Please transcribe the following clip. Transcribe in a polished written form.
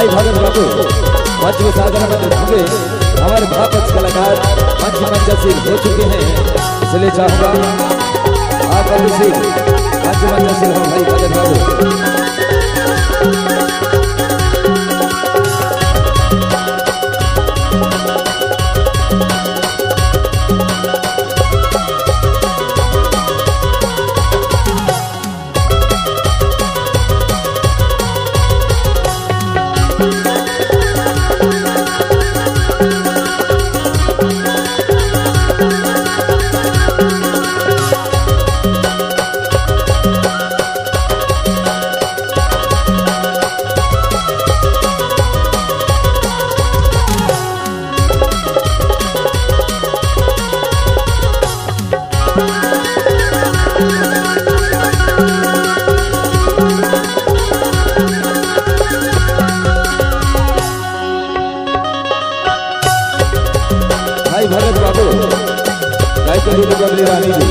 भाई भगत बाबू मंच में साधना मंदिर होंगे। हमारे भापच कलाकार मंच मंचशील हो चुके हैं, इसलिए चाहूंगा आप अभी मंच मंचशील हो भाई भगत बाबू। भाई भगत बाबू गायत्री रानी जी